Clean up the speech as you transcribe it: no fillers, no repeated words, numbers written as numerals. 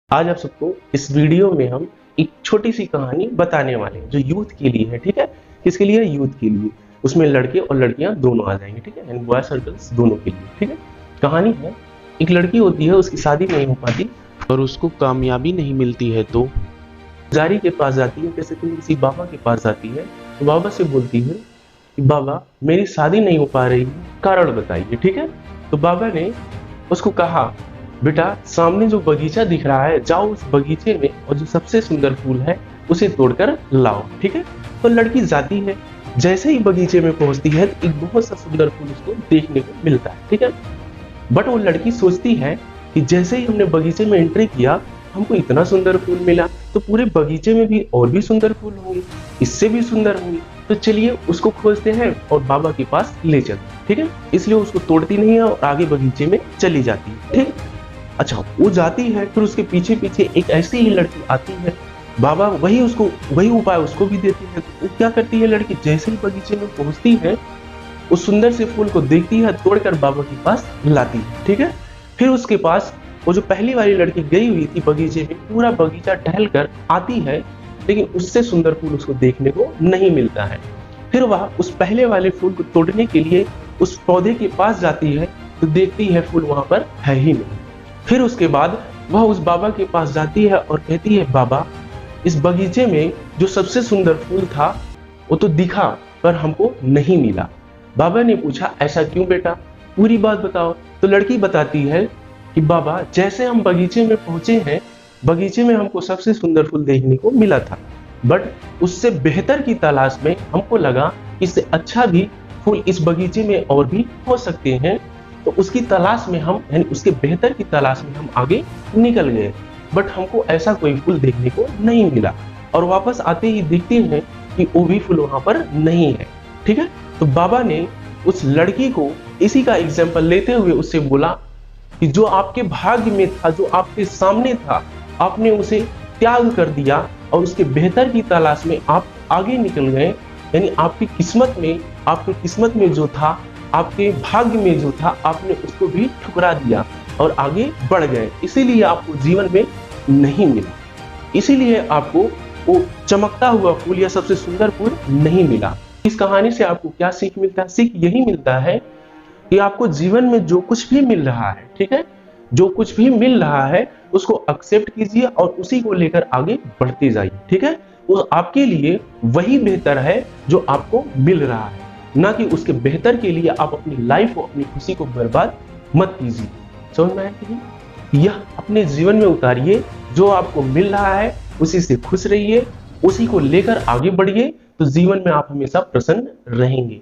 आज आप सबको इस वीडियो में हम एक छोटी सी कहानी बताने वाले हैं जो यूथ के लिए है। ठीक है, किसके लिए? यूथ के लिए। उसमें लड़के और लड़कियां दोनों आ जाएंगे। ठीक है, एंड बॉयज और गर्ल्स दोनों के लिए। ठीक है, कहानी है, एक लड़की होती है, उसकी शादी नहीं हो पाती और उसको कामयाबी नहीं मिलती है तो पुजारी के पास जाती है, जैसे कि किसी बाबा के पास जाती है, तो बाबा से बोलती है कि बाबा मेरी शादी नहीं हो पा रही है, कारण बताइए। ठीक है, तो बाबा ने उसको कहा, बेटा सामने जो बगीचा दिख रहा है, जाओ उस बगीचे में और जो सबसे सुंदर फूल है उसे तोड़कर लाओ। ठीक है, तो लड़की जाती है, जैसे ही बगीचे में पहुंचती है तो एक बहुत सा सुंदर फूल उसको देखने को मिलता है। ठीक है, बट वो लड़की सोचती है कि जैसे ही हमने बगीचे में एंट्री किया हमको इतना सुंदर फूल मिला, तो पूरे बगीचे में भी और भी सुंदर फूल होंगे, इससे भी सुंदर होंगे, तो चलिए उसको खोजते हैं और बाबा के पास ले चलते हैं। ठीक है, इसलिए उसको तोड़ती नहीं है और आगे बगीचे में चली जाती है। ठीक, अच्छा वो जाती है, फिर उसके पीछे पीछे एक ऐसी ही लड़की आती है, बाबा वही उपाय उसको भी देती है। तो वो क्या करती है लड़की, जैसे ही बगीचे में पहुंचती है उस सुंदर से फूल को देखती है, तोड़कर बाबा के पास लाती है। ठीक है, फिर उसके पास वो जो पहली वाली लड़की गई हुई थी बगीचे में, पूरा बगीचा टहल कर आती है, लेकिन उससे सुंदर फूल उसको देखने को नहीं मिलता है। फिर वह उस पहले वाले फूल को तोड़ने के लिए उस पौधे के पास जाती है, तो देखती है फूल वहां पर है ही नहीं। फिर उसके बाद वह उस बाबा के पास जाती है और कहती है, बाबा इस बगीचे में जो सबसे सुंदर फूल था वो तो दिखा पर हमको नहीं मिला। बाबा ने पूछा, ऐसा क्यों बेटा, पूरी बात बताओ। तो लड़की बताती है कि बाबा जैसे हम बगीचे में पहुंचे हैं, बगीचे में हमको सबसे सुंदर फूल देखने को मिला था, बट उससे बेहतर की तलाश में हमको लगा कि इससे अच्छा भी फूल इस बगीचे में और भी हो सकते हैं, तो उसकी तलाश में हम, यानी उसके बेहतर की तलाश में हम आगे निकल गए, बट हमको ऐसा कोई फूल देखने को नहीं मिला, और वापस आते ही देखते हैं कि वो भी फूल वहां पर नहीं है। ठीक है, तो बाबा ने उस लड़की को इसी का एग्जाम्पल लेते हुए उससे बोला कि जो आपके भाग्य में था, जो आपके सामने था, आपने उसे त्याग कर दिया और उसके बेहतर की तलाश में आप आगे निकल गए, यानी आपकी किस्मत में जो था, आपके भाग्य में जो था, आपने उसको भी ठुकरा दिया और आगे बढ़ गए, इसीलिए आपको जीवन में नहीं मिला, इसीलिए आपको वो चमकता हुआ फूल या सबसे सुंदर फूल नहीं मिला। इस कहानी से आपको क्या सीख मिलता है? सीख यही मिलता है कि आपको जीवन में जो कुछ भी मिल रहा है, ठीक है, जो कुछ भी मिल रहा है उसको एक्सेप्ट कीजिए और उसी को लेकर आगे बढ़ते जाइए। ठीक है, वो आपके लिए वही बेहतर है जो आपको मिल रहा है, ना कि उसके बेहतर के लिए आप अपनी लाइफ को, अपनी खुशी को बर्बाद मत कीजिए। समझ में आया कि नहीं? यह अपने जीवन में उतारिए, जो आपको मिल रहा है उसी से खुश रहिए, उसी को लेकर आगे बढ़िए, तो जीवन में आप हमेशा प्रसन्न रहेंगे।